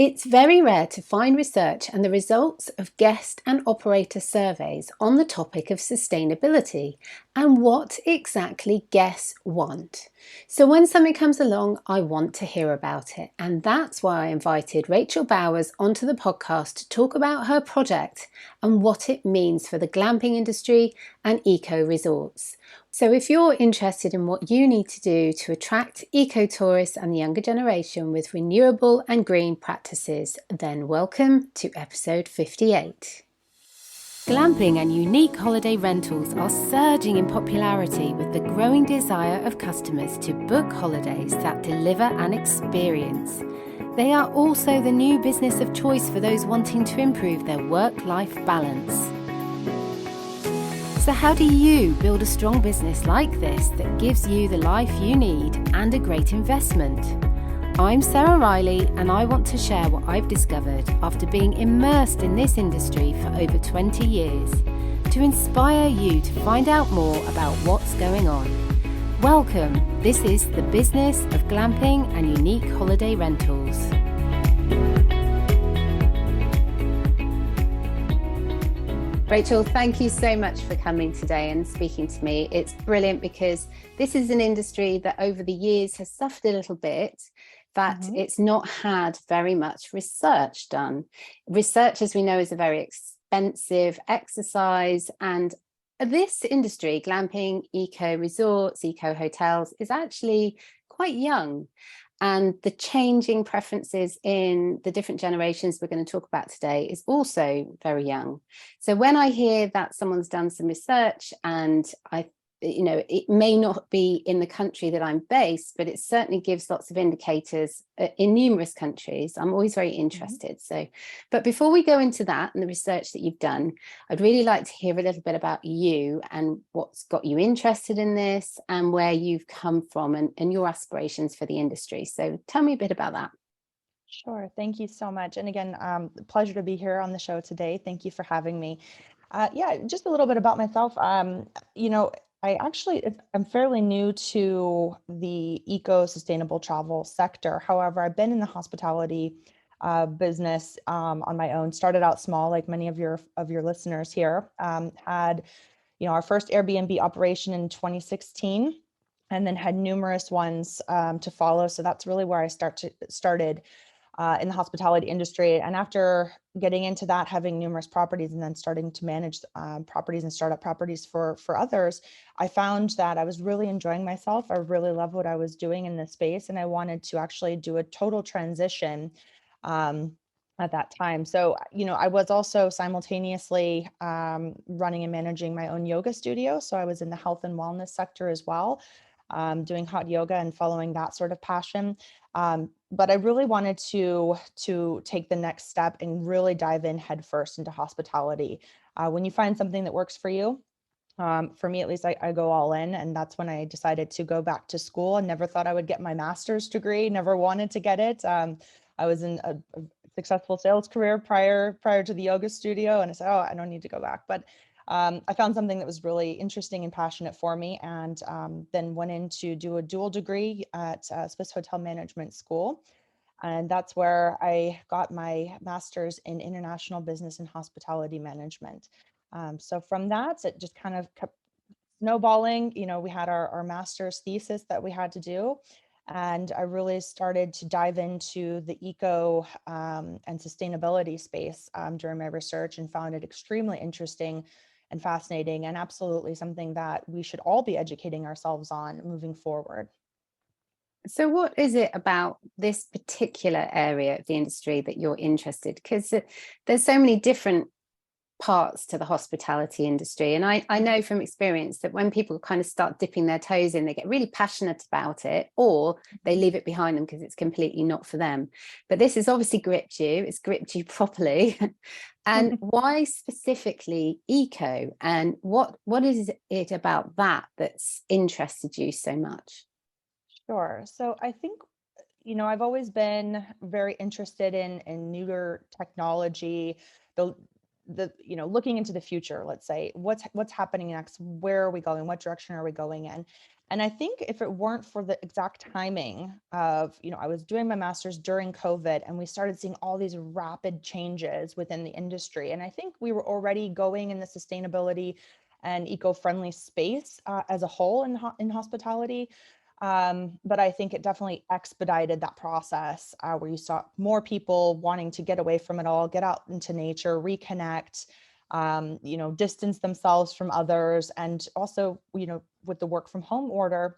It's very rare to find research and the results of guest and operator surveys on the topic of sustainability and what exactly guests want. So when something comes along, I want to hear about it. And that's why I invited Rachel Bowers onto the podcast to talk about her project and what it means for the glamping industry and eco resorts. So if you're interested in what you need to do to attract eco-tourists and the younger generation with renewable and green practices, then welcome to episode 58. Glamping and unique holiday rentals are surging in popularity with the growing desire of customers to book holidays that deliver an experience. They are also the new business of choice for those wanting to improve their work-life balance. So how do you build a strong business like this that gives you the life you need and a great investment? I'm Sarah Riley and I want to share what I've discovered after being immersed in this industry for over 20 years to inspire you to find out more about what's going on. Welcome, this is the business of glamping and unique holiday rentals. Rachel, thank you so much for coming today and speaking to me. It's brilliant because this is an industry that over the years has suffered a little bit, that it's not had very much research done. Research, as we know, is a very expensive exercise, and this industry, glamping, eco resorts, eco hotels, is actually quite young. And the changing preferences in the different generations we're going to talk about today is also very young. So when I hear that someone's done some research, and it may not be in the country that I'm based, but it certainly gives lots of indicators in numerous countries. I'm always very interested. But before we go into that and the research that you've done, I'd really like to hear a little bit about you and what's got you interested in this and where you've come from and your aspirations for the industry. So tell me a bit about that. Sure. Thank you so much. And again, pleasure to be here on the show today. Thank you for having me. Just a little bit about myself. I'm fairly new to the eco-sustainable travel sector. However, I've been in the hospitality business on my own. Started out small, like many of your listeners here. Had our first Airbnb operation in 2016, and then had numerous ones to follow. So that's really where I started in the hospitality industry. And after getting into that, having numerous properties and then starting to manage properties and startup properties for others, I found that I was really enjoying myself. I really loved what I was doing in this space, and I wanted to actually do a total transition at that time. So, I was also simultaneously running and managing my own yoga studio. So I was in the health and wellness sector as well, doing hot yoga and following that sort of passion. But I really wanted to take the next step and really dive in headfirst into hospitality. When you find something that works for you, for me at least, I go all in. And that's when I decided to go back to school. I never thought I would get my master's degree, never wanted to get it. I was in a successful sales career prior to the yoga studio, and I said, oh, I don't need to go back. But I found something that was really interesting and passionate for me, and then went in to do a dual degree at Swiss Hotel Management School. And that's where I got my master's in international business and hospitality management. So from that, it just kind of kept snowballing. We had our master's thesis that we had to do. And I really started to dive into the eco and sustainability space during my research, and found it extremely interesting and fascinating, and absolutely something that we should all be educating ourselves on moving forward. So what is it about this particular area of the industry that you're interested? Because there's so many different parts to the hospitality industry. And I know from experience that when people kind of start dipping their toes in, they get really passionate about it, or they leave it behind them because it's completely not for them. But this has obviously gripped you. It's gripped you properly. And why specifically eco? And what is it about that that's interested you so much? Sure. So I think, I've always been very interested in newer technology, the looking into the future. Let's say what's happening next, where are we going, what direction are we going in? And I think if it weren't for the exact timing of, I was doing my master's during COVID, and we started seeing all these rapid changes within the industry. And I think we were already going in the sustainability and eco-friendly space as a whole in hospitality. But I think it definitely expedited that process where you saw more people wanting to get away from it all, get out into nature, reconnect, distance themselves from others. And also, with the work from home order,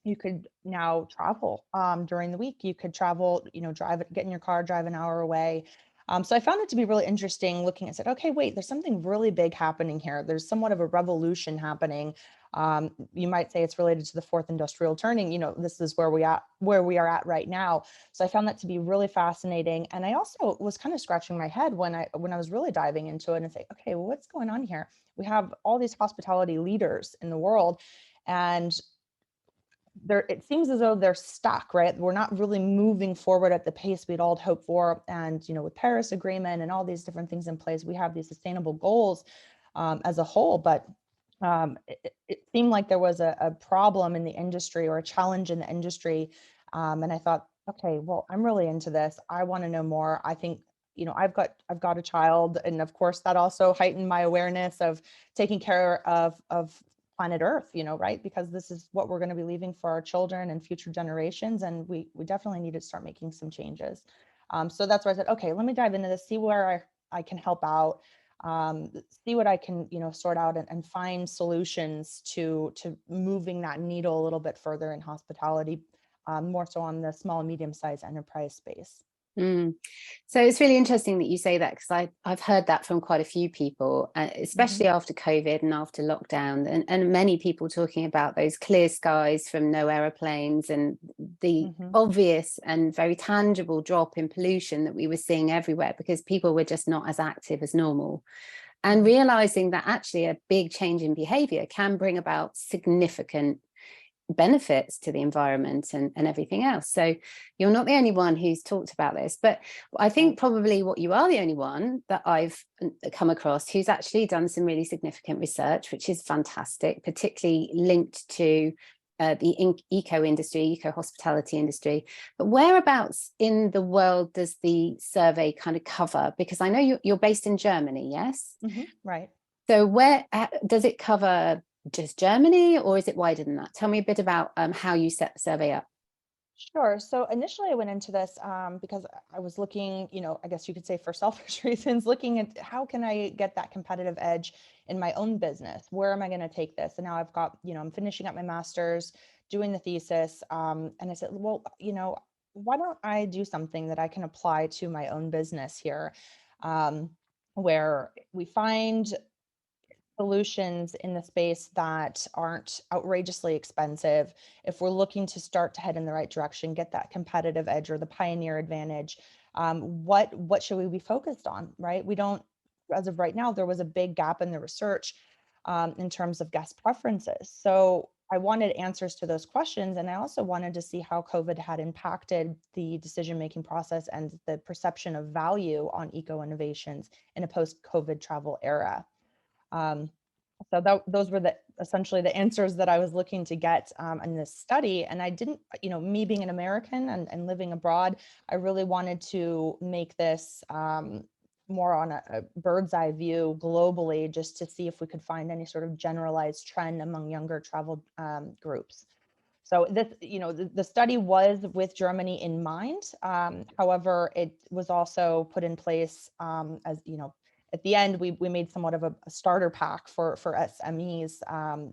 you could now travel during the week. You could travel, get in your car, drive an hour away. So I found it to be really interesting looking and said, okay, wait, there's something really big happening here. There's somewhat of a revolution happening. You might say it's related to the fourth industrial turning. This is where we are at right now. So I found that to be really fascinating. And I also was kind of scratching my head when I was really diving into it and say, okay, well, what's going on here? We have all these hospitality leaders in the world, and it seems as though they're stuck, right? We're not really moving forward at the pace we'd all hoped for. And, with Paris Agreement and all these different things in place, we have these sustainable goals as a whole, but it seemed like there was a problem in the industry, or a challenge in the industry. And I thought, okay, well, I'm really into this. I want to know more. I think, I've got a child, and of course that also heightened my awareness of taking care of planet Earth, right? Because this is what we're going to be leaving for our children and future generations. And we definitely need to start making some changes. So that's where I said, okay, let me dive into this, see where I can help out, see what I can, sort out, and find solutions to moving that needle a little bit further in hospitality, more so on the small and medium-sized enterprise space. Mm. So it's really interesting that you say that, because I've heard that from quite a few people, especially after COVID and after lockdown, and many people talking about those clear skies from no aeroplanes, and the obvious and very tangible drop in pollution that we were seeing everywhere, because people were just not as active as normal. And realizing that actually a big change in behavior can bring about significant benefits to the environment and everything else. So you're not the only one who's talked about this, but I think probably what you are the only one that I've come across who's actually done some really significant research, which is fantastic, particularly linked to the eco hospitality industry. But whereabouts in the world does the survey kind of cover? Because I know you're based in Germany, yes? Right. So where does it cover? Just Germany, or is it wider than that? Tell me a bit about how you set the survey up. Sure. So initially I went into this because I was looking, I guess you could say for selfish reasons, looking at how can I get that competitive edge in my own business? Where am I going to take this? And now I've got, I'm finishing up my master's, doing the thesis. And I said, well, why don't I do something that I can apply to my own business here, where we find solutions in the space that aren't outrageously expensive. If we're looking to start to head in the right direction, get that competitive edge or the pioneer advantage, what should we be focused on, right? We don't, as of right now, there was a big gap in the research in terms of guest preferences. So I wanted answers to those questions. And I also wanted to see how COVID had impacted the decision-making process and the perception of value on eco-innovations in a post-COVID travel era. So those were essentially the answers that I was looking to get in this study. And I didn't, me being an American and living abroad, I really wanted to make this more on a bird's eye view globally, just to see if we could find any sort of generalized trend among younger travel groups. So this, the study was with Germany in mind. However, it was also put in place as, at the end, we made somewhat of a starter pack for SMEs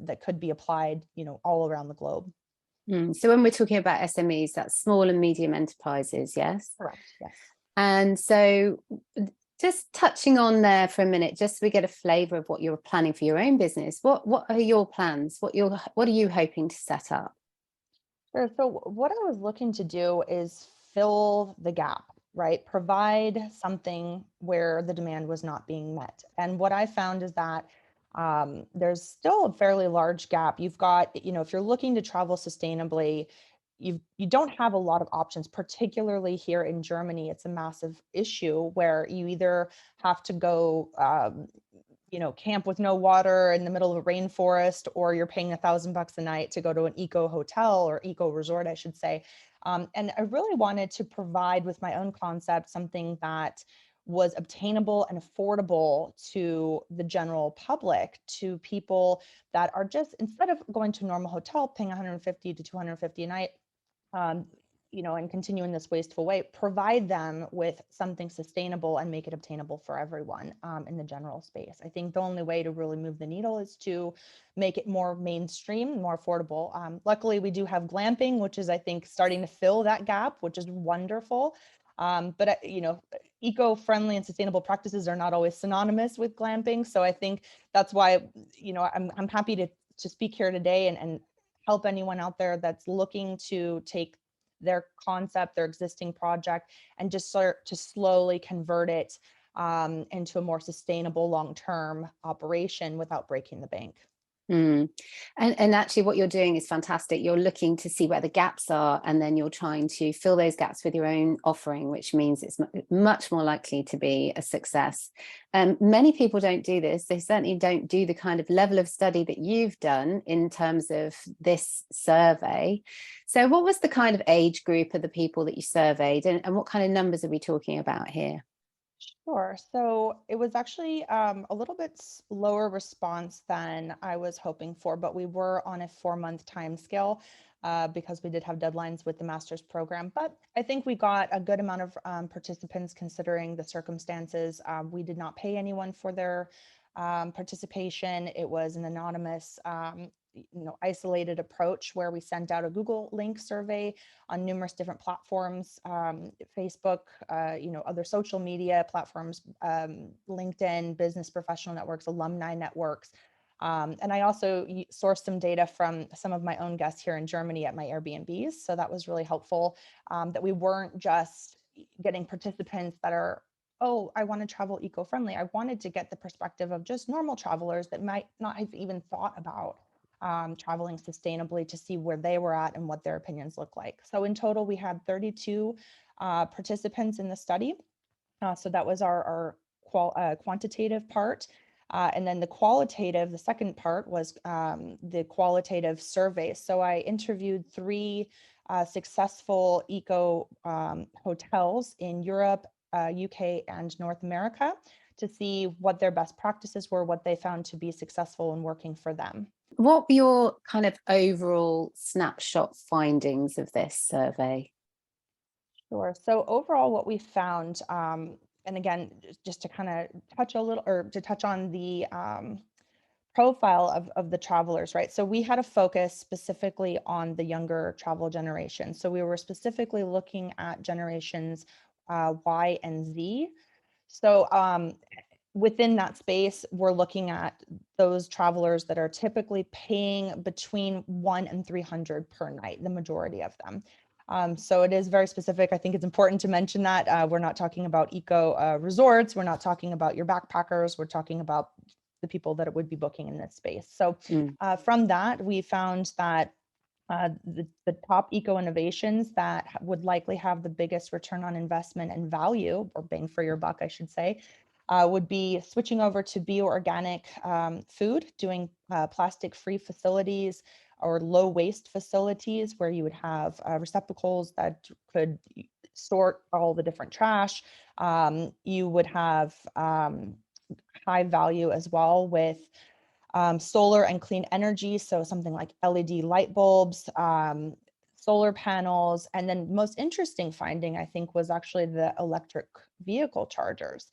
that could be applied, all around the globe. So when we're talking about SMEs, that's small and medium enterprises, yes? Correct, yes. And so just touching on there for a minute, just so we get a flavor of what you're planning for your own business. What are your plans? What are you hoping to set up? Sure. So what I was looking to do is fill the gap, right? Provide something where the demand was not being met. And what I found is that there's still a fairly large gap. You've got, if you're looking to travel sustainably, you don't have a lot of options, particularly here in Germany. It's a massive issue where you either have to go camp with no water in the middle of a rainforest, or you're paying $1,000 a night to go to an eco hotel or eco resort, I should say. And I really wanted to provide with my own concept something that was obtainable and affordable to the general public, to people that are just, instead of going to a normal hotel, paying 150 to 250 a night, um, and continue in this wasteful way, provide them with something sustainable and make it obtainable for everyone in the general space. I think the only way to really move the needle is to make it more mainstream, more affordable. Luckily, we do have glamping, which is, I think, starting to fill that gap, which is wonderful. But eco-friendly and sustainable practices are not always synonymous with glamping. So I think that's why, I'm happy to speak here today and help anyone out there that's looking to take their concept, their existing project, and just start to slowly convert it into a more sustainable long-term operation without breaking the bank. Mm. And actually what you're doing is fantastic. You're looking to see where the gaps are, and then you're trying to fill those gaps with your own offering, which means it's much more likely to be a success. Many people don't do this. They certainly don't do the kind of level of study that you've done in terms of this survey. So what was the kind of age group of the people that you surveyed, and what kind of numbers are we talking about here? Sure. So it was actually a little bit lower response than I was hoping for, but we were on a 4-month time scale because we did have deadlines with the master's program. But I think we got a good amount of participants considering the circumstances. We did not pay anyone for their participation. It was an anonymous isolated approach where we sent out a Google link survey on numerous different platforms, Facebook, other social media platforms, LinkedIn, business professional networks, alumni networks. And I also sourced some data from some of my own guests here in Germany at my Airbnbs. So that was really helpful, that we weren't just getting participants that are, oh, I want to travel eco-friendly. I wanted to get the perspective of just normal travelers that might not have even thought about traveling sustainably, to see where they were at and what their opinions look like. So in total, we had 32 participants in the study. So that was our quantitative part. And then the second part was the qualitative survey. So I interviewed 3 successful eco hotels in Europe, UK, and North America, to see what their best practices were, what they found to be successful and working for them. What were your kind of overall snapshot findings of this survey? Sure. So overall, what we found, and again, just to kind of touch a little, or to touch on the profile of the travelers, right? So we had a focus specifically on the younger travel generation. So we were specifically looking at generations Y and Z. So within that space, we're looking at those travelers that are typically paying between 1 and 300 per night, the majority of them. So it is very specific. I think it's important to mention that we're not talking about eco resorts. We're not talking about your backpackers. We're talking about the people that would be booking in this space. So from that, we found that the top eco innovations that would likely have the biggest return on investment and value, or bang for your buck, I should say, would be switching over to bio-organic food, doing plastic-free facilities or low waste facilities where you would have receptacles that could sort all the different trash. You would have high value as well with solar and clean energy. So something like LED light bulbs, solar panels. And then most interesting finding, I think, was actually the electric vehicle chargers.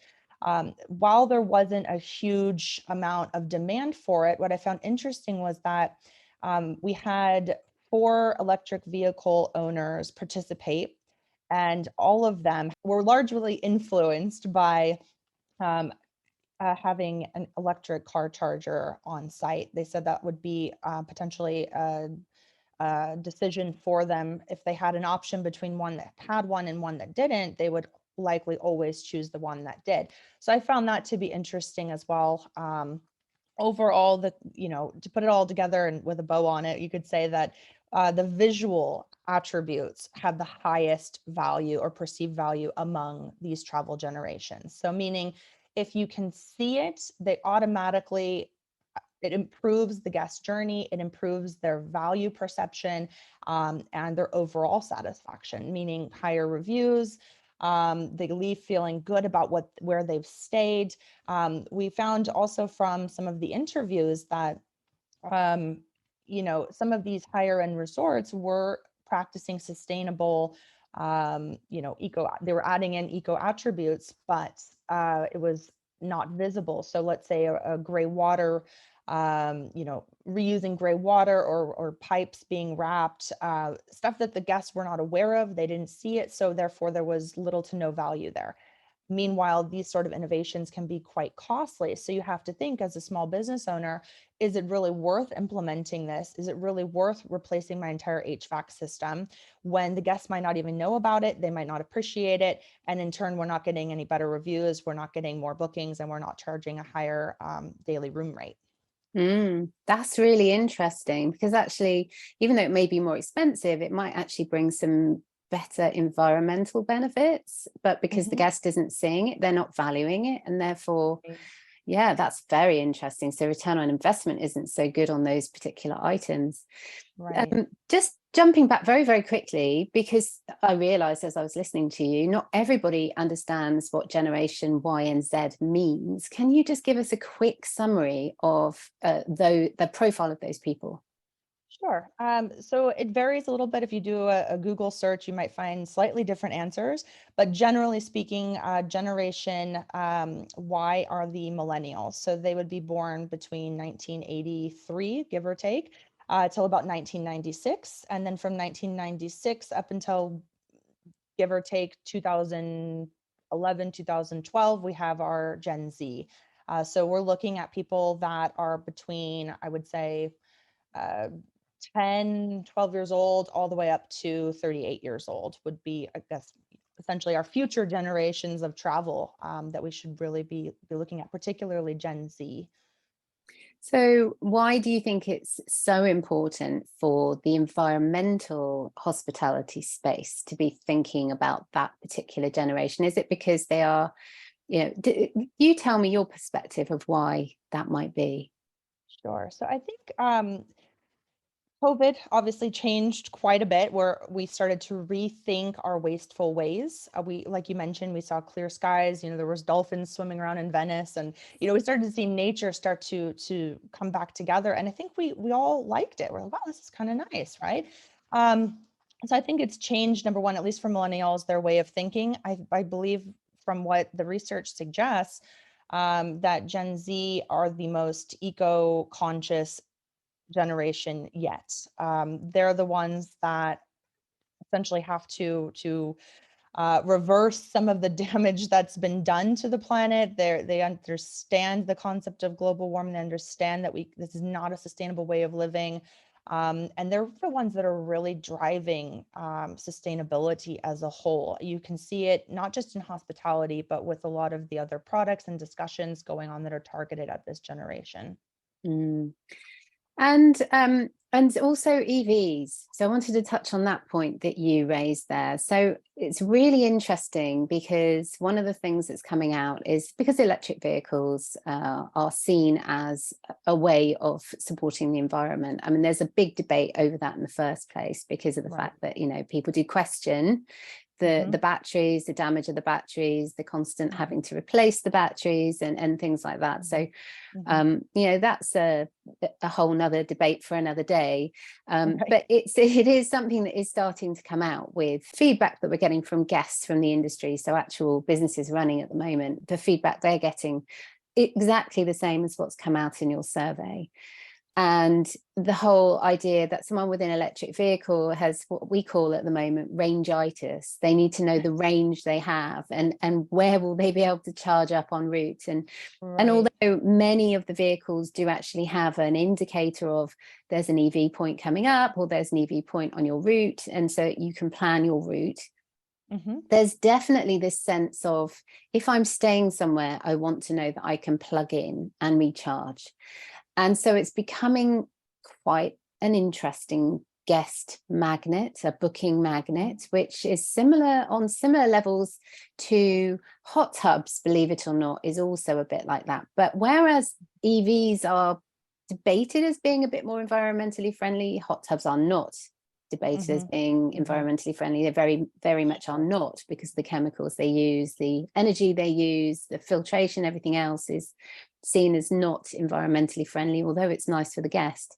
While there wasn't a huge amount of demand for it, what I found interesting was that we had 4 electric vehicle owners participate, and all of them were largely influenced by having an electric car charger on site. They said that would be potentially a decision for them. If they had an option between one that had one and one that didn't, they would likely always choose the one that did. So I found that to be interesting as well. Overall, to put it all together and with a bow on it, you could say that the visual attributes have the highest value or perceived value among these travel generations. So meaning, if you can see it, they automatically, it improves the guest journey, it improves their value perception, and their overall satisfaction, meaning higher reviews. They leave feeling good about where they've stayed. We found also from some of the interviews that some of these higher end resorts were practicing sustainable, they were adding in eco attributes, but it was not visible. So let's say a gray water, reusing gray water, or pipes being wrapped, stuff that the guests were not aware of, they didn't see it. So therefore there was little to no value there. Meanwhile, these sort of innovations can be quite costly. So you have to think, as a small business owner, is it really worth implementing this? Is it really worth replacing my entire HVAC system when the guests might not even know about it? They might not appreciate it. And in turn, we're not getting any better reviews. We're not getting more bookings, and we're not charging a higher daily room rate. That's really interesting, because actually, even though it may be more expensive, it might actually bring some better environmental benefits, but because the guest isn't seeing it, they're not valuing it, and therefore, yeah, that's very interesting. So return on investment isn't so good on those particular items. Right. Just jumping back very, very quickly, because I realized as I was listening to you, not everybody understands what generation Y and Z means. Can you just give us a quick summary of the profile of those people? Sure. So it varies a little bit. If you do a Google search, you might find slightly different answers. But generally speaking, Generation Y are the millennials. So they would be born between 1983, give or take, till about 1996. And then from 1996 up until, give or take, 2011, 2012, we have our Gen Z. So we're looking at people that are between, I would say, 10, 12 years old, all the way up to 38 years old would be, I guess, essentially our future generations of travel that we should really be looking at, particularly Gen Z. So why do you think it's so important for the environmental hospitality space to be thinking about that particular generation? Is it because they are, you tell me your perspective of why that might be. Sure. So I think COVID obviously changed quite a bit, where we started to rethink our wasteful ways. Like you mentioned, we saw clear skies, there was dolphins swimming around in Venice, and, we started to see nature start to come back together. And I think we all liked it. We're like, wow, this is kind of nice, right? So I think it's changed, number one, at least for millennials, their way of thinking. I believe from what the research suggests, that Gen Z are the most eco-conscious generation yet. They're the ones that essentially have to reverse some of the damage that's been done to the planet. They understand the concept of global warming. They understand that this is not a sustainable way of living. And they're the ones that are really driving sustainability as a whole. You can see it not just in hospitality, but with a lot of the other products and discussions going on that are targeted at this generation. And also EVs. So I wanted to touch on that point that you raised there. So it's really interesting, because one of the things that's coming out is because electric vehicles are seen as a way of supporting the environment. I mean, there's a big debate over that in the first place, because of the fact that, people do question the batteries, the damage of the batteries, the constant having to replace the batteries and things like that. So, that's a whole nother debate for another day. But it is something that is starting to come out with feedback that we're getting from guests from the industry. So actual businesses running at the moment, the feedback they're getting exactly the same as what's come out in your survey. And the whole idea that someone with an electric vehicle has what we call at the moment range-itis. They need to know the range they have and where will they be able to charge up en route. And although many of the vehicles do actually have an indicator of there's an EV point coming up, or there's an EV point on your route, and so you can plan your route, there's definitely this sense of, if I'm staying somewhere, I want to know that I can plug in and recharge. And so it's becoming quite an interesting guest magnet, a booking magnet, which is on similar levels to hot tubs, believe it or not, is also a bit like that. But whereas EVs are debated as being a bit more environmentally friendly, hot tubs are not debated as being environmentally friendly. They very, very much are not, because the chemicals they use, the energy they use, the filtration, everything else is seen as not environmentally friendly, although it's nice for the guest.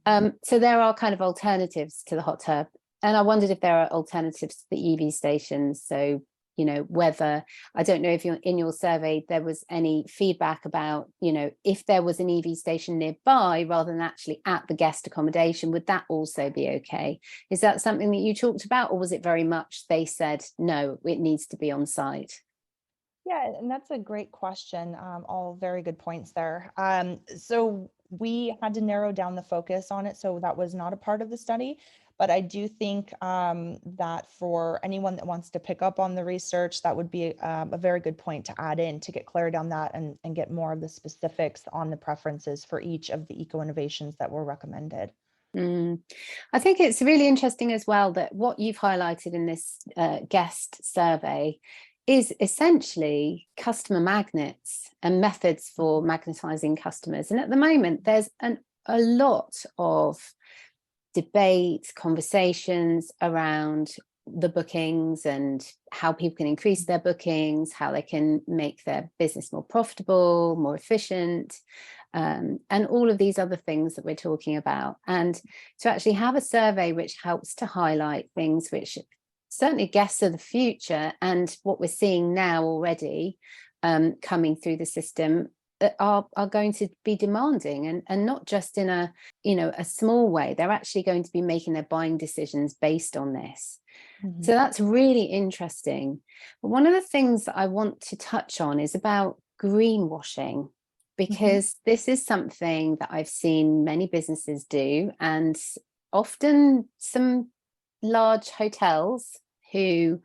So there are kind of alternatives to the hot tub. And I wondered if there are alternatives to the EV stations. So, you know, whether, I don't know if you're in your survey, there was any feedback about, you know, if there was an EV station nearby rather than actually at the guest accommodation, would that also be okay? Is that something that you talked about, or was it very much they said, no, it needs to be on site? Yeah, and that's a great question. All very good points there. So we had to narrow down the focus on it, so that was not a part of the study. But I do think that for anyone that wants to pick up on the research, that would be a very good point to add in to get clarity on that and get more of the specifics on the preferences for each of the eco-innovations that were recommended. I think it's really interesting as well that what you've highlighted in this guest survey is essentially customer magnets and methods for magnetizing customers. And at the moment, there's a lot of debate, conversations around the bookings and how people can increase their bookings, how they can make their business more profitable, more efficient, and all of these other things that we're talking about. And to actually have a survey which helps to highlight things which certainly guests of the future and what we're seeing now already coming through the system are going to be demanding, and not just in a, you know, a small way. They're actually going to be making their buying decisions based on this. So that's really interesting. But one of the things that I want to touch on is about greenwashing, because this is something that I've seen many businesses do, and often some large hotels who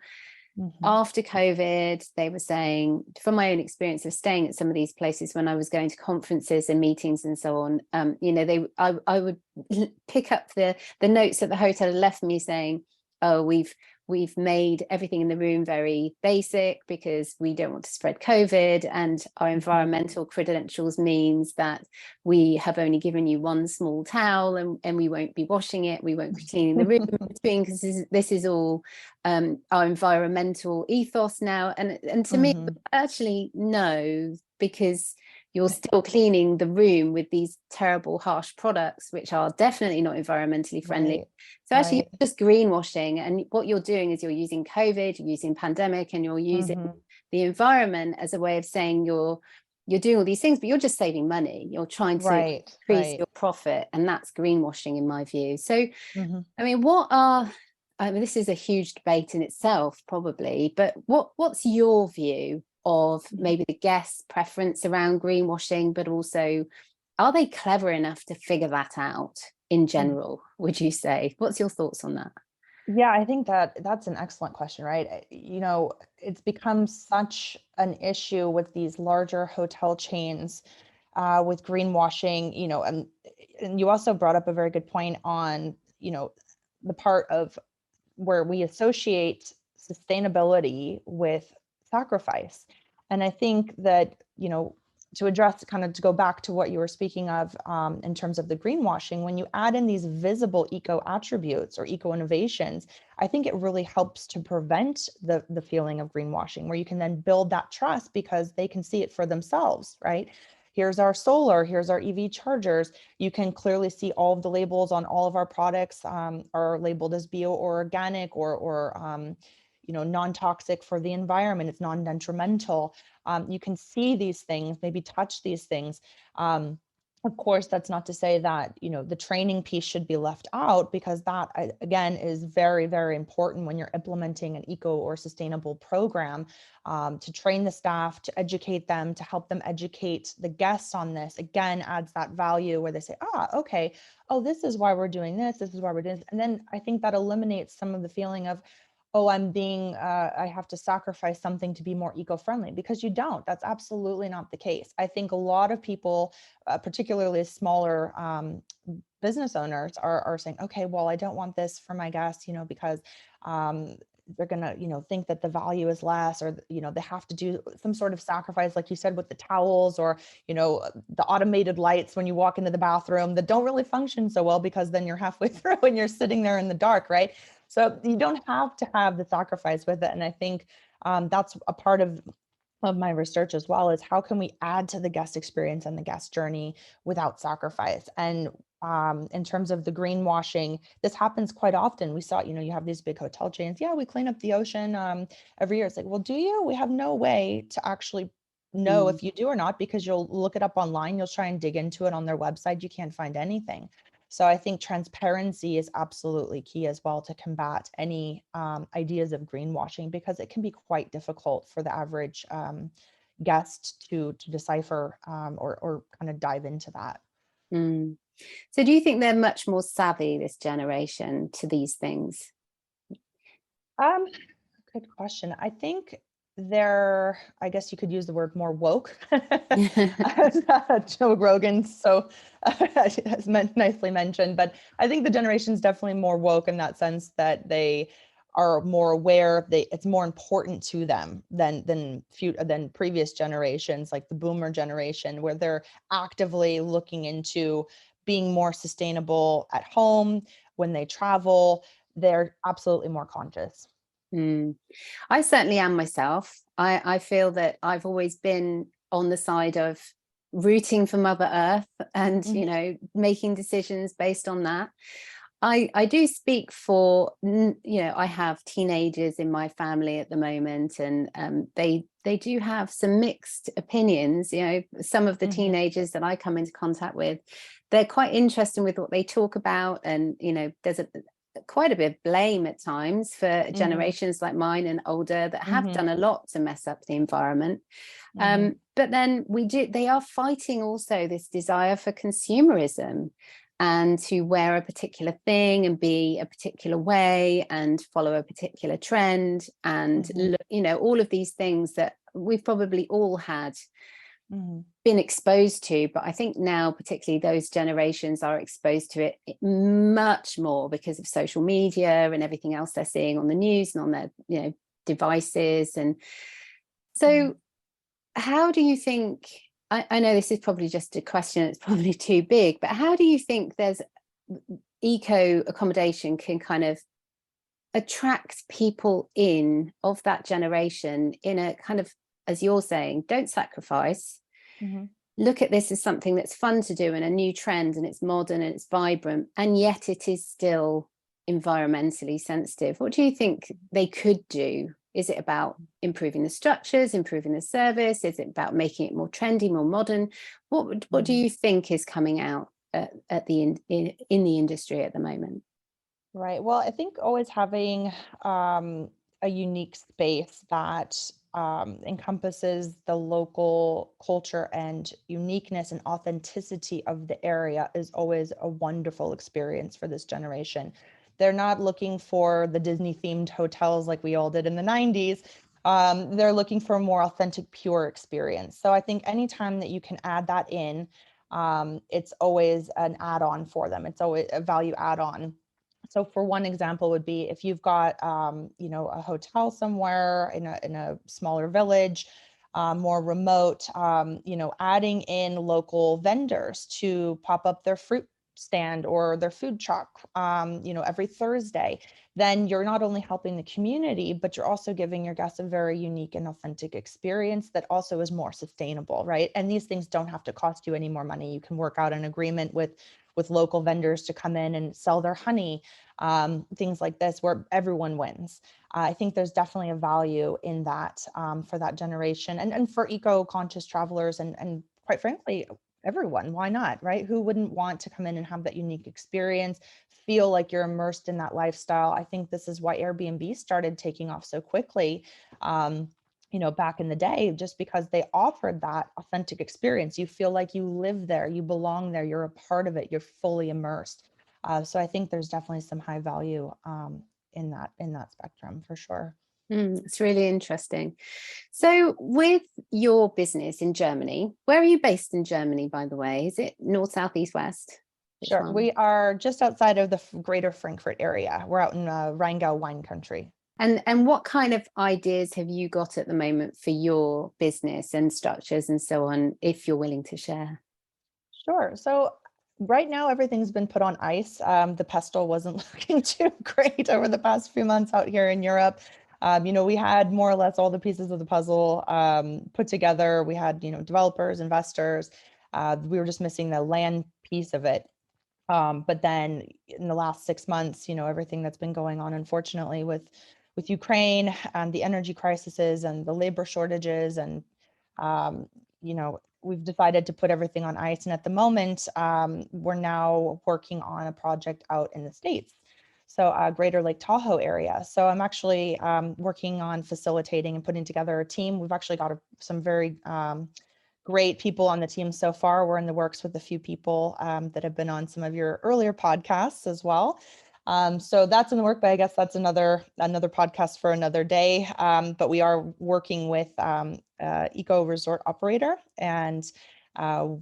after COVID, they were saying, from my own experience of staying at some of these places when I was going to conferences and meetings and so on, you know, I would pick up the notes that the hotel had left me saying, oh, we've made everything in the room very basic because we don't want to spread COVID, and our environmental credentials means that we have only given you one small towel, and we won't be washing it, we won't be cleaning the room between, because this is all our environmental ethos now. And to me, actually no, because you're still cleaning the room with these terrible, harsh products, which are definitely not environmentally friendly. So actually, you're just greenwashing. And what you're doing is you're using COVID, you're using pandemic, and you're using the environment as a way of saying you're doing all these things, but you're just saving money. You're trying to increase your profit. And that's greenwashing in my view. So, I mean, this is a huge debate in itself, probably, but what's your view of maybe the guest preference around greenwashing, but also, are they clever enough to figure that out in general, would you say? What's your thoughts on that? Yeah, I think that's an excellent question, right? You know, it's become such an issue with these larger hotel chains with greenwashing, you know, and you also brought up a very good point on, you know, the part of where we associate sustainability with sacrifice. And I think that, you know, to address, kind of to go back to what you were speaking of in terms of the greenwashing, when you add in these visible eco attributes or eco innovations, I think it really helps to prevent the feeling of greenwashing, where you can then build that trust because they can see it for themselves, right? Here's our solar, here's our EV chargers. You can clearly see all of the labels on all of our products are labeled as bio or organic or you know, non-toxic for the environment. It's non-detrimental. You can see these things, maybe touch these things. Of course, that's not to say that, you know, the training piece should be left out, because that, again, is very, very important when you're implementing an eco or sustainable program, to train the staff, to educate them, to help them educate the guests on this. Again, adds that value where they say, okay, oh, this is why we're doing this. This is why we're doing this. And then I think that eliminates some of the feeling of, oh, I have to sacrifice something to be more eco-friendly, because you don't. That's absolutely not the case. I think a lot of people, particularly smaller business owners are saying, okay, well, I don't want this for my guests, because um, they're gonna, think that the value is less, or they have to do some sort of sacrifice, like you said, with the towels, or the automated lights when you walk into the bathroom that don't really function so well, because then you're halfway through and you're sitting there in the dark, right? So you don't have to have the sacrifice with it, and I think that's a part of my research as well, is how can we add to the guest experience and the guest journey without sacrifice. And in terms of the greenwashing, this happens quite often. We saw, you have these big hotel chains. Yeah, we clean up the ocean every year. It's like, well, do you? We have no way to actually know Mm. if you do or not, because you'll look it up online. You'll try and dig into it on their website. You can't find anything. So I think transparency is absolutely key as well to combat any ideas of greenwashing, because it can be quite difficult for the average guest to decipher or kind of dive into that. Mm. So do you think they're much more savvy, this generation, to these things? Um, Good question. I think I guess you could use the word more woke. As, Joe Rogan so has nicely mentioned, but I think the generation's definitely more woke in that sense, that they are more aware. It's more important to them than previous generations, like the boomer generation, where they're actively looking into being more sustainable at home when they travel. They're absolutely more conscious. Mm. I certainly am myself. I feel that I've always been on the side of rooting for Mother Earth and, making decisions based on that. I do speak for, I have teenagers in my family at the moment, and they do have some mixed opinions. Some of the Mhm. teenagers that I come into contact with, they're quite interested with what they talk about, and there's quite a bit of blame at times for Mhm. generations like mine and older that have Mhm. done a lot to mess up the environment. Mhm. But then they are fighting also this desire for consumerism, and to wear a particular thing and be a particular way and follow a particular trend, and Mhm. all of these things that we've probably all had Mhm. been exposed to. But I think now particularly those generations are exposed to it much more because of social media and everything else they're seeing on the news and on their devices. And Mhm. so how do you think, I know this is probably just a question, it's probably too big, but how do you think there's eco accommodation can kind of attract people in of that generation in a kind of, as you're saying, don't sacrifice, Mhm. look at this as something that's fun to do and a new trend, and it's modern and it's vibrant, and yet it is still environmentally sensitive? What do you think they could do? Is it about improving the structures, improving the service? Is it about making it more trendy, more modern? What do Mhm. you think is coming out at the in the industry at the moment? Right. Well, I think always having a unique space that encompasses the local culture and uniqueness and authenticity of the area is always a wonderful experience for this generation. They're not looking for the Disney themed hotels like we all did in the 90s. They're looking for a more authentic, pure experience. So I think anytime that you can add that in, it's always an add on for them. It's always a value add on. So for one example would be if you've got a hotel somewhere in a smaller village, more remote, adding in local vendors to pop up their fruit stand or their food truck, every Thursday, then you're not only helping the community, but you're also giving your guests a very unique and authentic experience that also is more sustainable, right? And these things don't have to cost you any more money. You can work out an agreement with local vendors to come in and sell their honey, things like this, where everyone wins. I think there's definitely a value in that for that generation, and for eco-conscious travelers, and quite frankly, everyone. Why not, right? Who wouldn't want to come in and have that unique experience, feel like you're immersed in that lifestyle? I think this is why Airbnb started taking off so quickly. Back in the day, just because they offered that authentic experience. You feel like you live there, you belong there, you're a part of it, you're fully immersed. So I think there's definitely some high value in that spectrum for sure. It's really interesting. So, with your business in Germany, where are you based in Germany, by the way? Is it north, south, east, west? Which Sure. one? We are just outside of the greater Frankfurt area. We're out in Rheingau wine country. And what kind of ideas have you got at the moment for your business and structures and so on, if you're willing to share? Sure. So right now, everything's been put on ice. The pestle wasn't looking too great over the past few months out here in Europe. We had more or less all the pieces of the puzzle put together. We had, developers, investors. We were just missing the land piece of it. But then in the last 6 months, everything that's been going on, unfortunately, with Ukraine and the energy crises and the labor shortages, and we've decided to put everything on ice. And at the moment, we're now working on a project out in the States, so Greater Lake Tahoe area. So I'm actually working on facilitating and putting together a team. We've actually got some very great people on the team so far. We're in the works with a few people that have been on some of your earlier podcasts as well. So that's in the work, but I guess that's another podcast for another day. But we are working with eco resort operator, and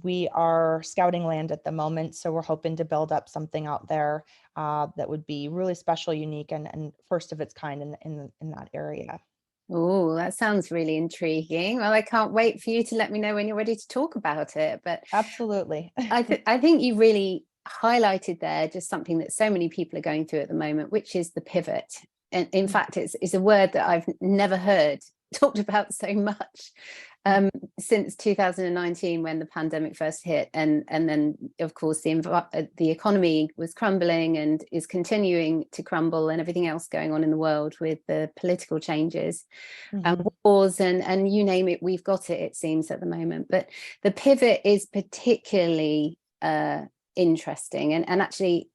we are scouting land at the moment. So we're hoping to build up something out there that would be really special, unique, and first of its kind in that area. Oh, that sounds really intriguing. Well, I can't wait for you to let me know when you're ready to talk about it. But Absolutely. I think you really highlighted there just something that so many people are going through at the moment, which is the pivot. And in fact, it's a word that I've never heard talked about so much since 2019, when the pandemic first hit, and then of course the economy was crumbling and is continuing to crumble, and everything else going on in the world with the political changes and wars and you name it, we've got it seems at the moment. But the pivot is particularly interesting, and actually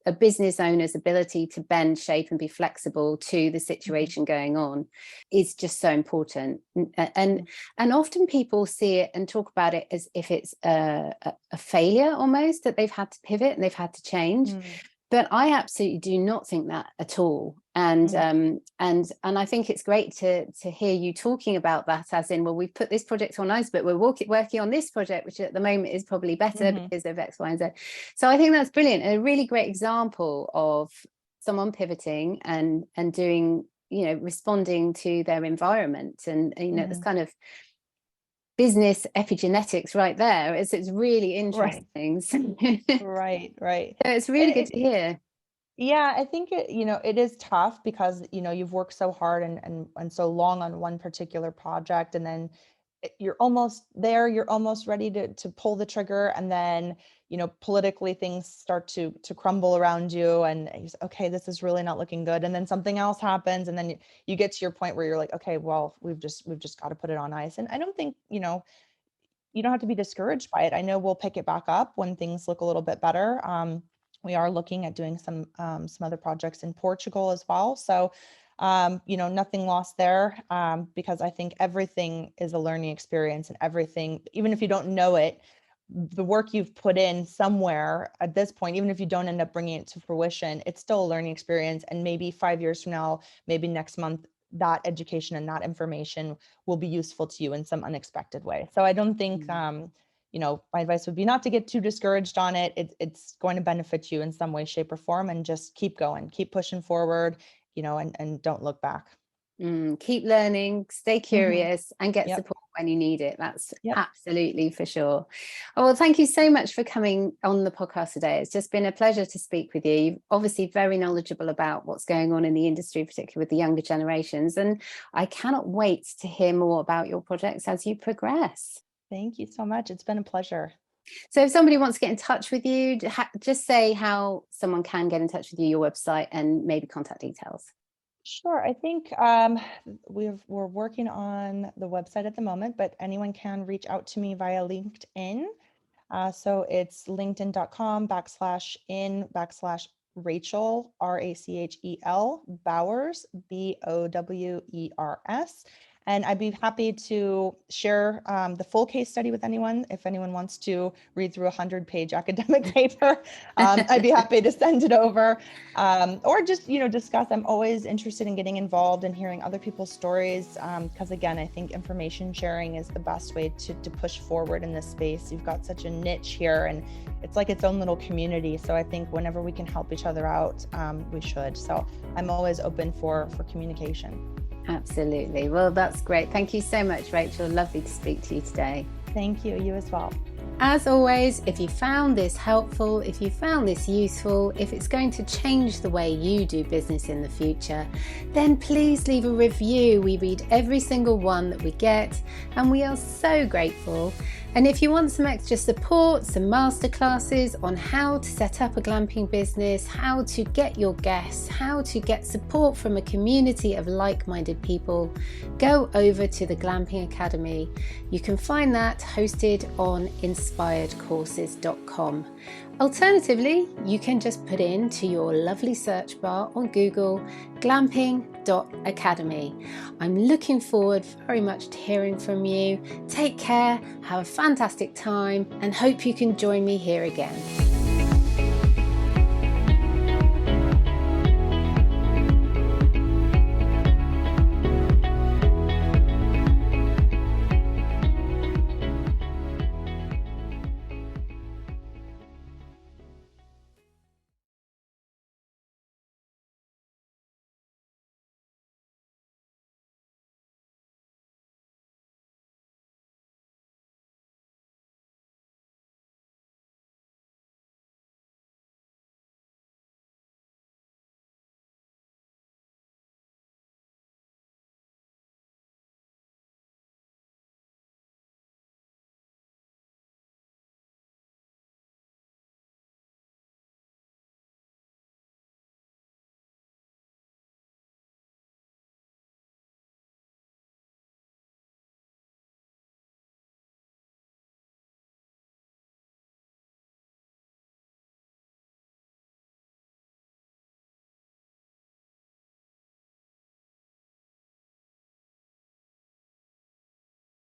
a business owner's ability to bend, shape, and be flexible to the situation going on is just so important. And often people see it and talk about it as if it's a failure almost, that they've had to pivot and they've had to change. But I absolutely do not think that at all. And I think it's great to hear you talking about that, as in, well, we've put this project on ice, but we're working on this project, which at the moment is probably better because of X, Y, and Z. So I think that's brilliant. A really great example of someone pivoting and doing, responding to their environment. And, this kind of business epigenetics right there. It's really interesting. Right. So it's really good to hear. Yeah, I think it is tough because you've worked so hard and so long on one particular project, and then you're almost there, you're almost ready to pull the trigger, and then politically things start to crumble around you, and you say, okay, this is really not looking good, and then something else happens, and then you get to your point where you're like, okay, well, we've just got to put it on ice. And I don't think you don't have to be discouraged by it. I know we'll pick it back up when things look a little bit better. We are looking at doing some other projects in Portugal as well. So, nothing lost there, because I think everything is a learning experience, and everything, even if you don't know it, the work you've put in somewhere at this point, even if you don't end up bringing it to fruition, it's still a learning experience. And maybe 5 years from now, maybe next month, that education and that information will be useful to you in some unexpected way. So I don't think, my advice would be not to get too discouraged on it. It's going to benefit you in some way, shape, or form, and just keep going, keep pushing forward, and don't look back. Keep learning, stay curious, and get Yep. support when you need it. That's Yep. absolutely for sure. Oh, well, thank you so much for coming on the podcast today. It's just been a pleasure to speak with you. You're obviously very knowledgeable about what's going on in the industry, particularly with the younger generations. And I cannot wait to hear more about your projects as you progress. Thank you so much. It's been a pleasure. So if somebody wants to get in touch with you, just say how someone can get in touch with you, your website, and maybe contact details. Sure. I think we're working on the website at the moment, but anyone can reach out to me via LinkedIn. So it's linkedin.com/in/Rachel, Rachel Bowers, Bowers. And I'd be happy to share the full case study with anyone. If anyone wants to read through a 100-page academic paper, I'd be happy to send it over, or just, discuss. I'm always interested in getting involved and hearing other people's stories, because again, I think information sharing is the best way to push forward in this space. You've got such a niche here, and it's like its own little community. So I think whenever we can help each other out, we should. So I'm always open for communication. Absolutely. Well, that's great. Thank you so much, Rachel. Lovely to speak to you today. Thank you. You as well. As always, if you found this helpful, if you found this useful, if it's going to change the way you do business in the future, then please leave a review. We read every single one that we get, and we are so grateful. And if you want some extra support, some masterclasses on how to set up a glamping business, how to get your guests, how to get support from a community of like-minded people, go over to the Glamping Academy. You can find that hosted on inspiredcourses.com. Alternatively, you can just put into your lovely search bar on Google glamping.academy. I'm looking forward very much to hearing from you. Take care, have a fantastic time, and hope you can join me here again.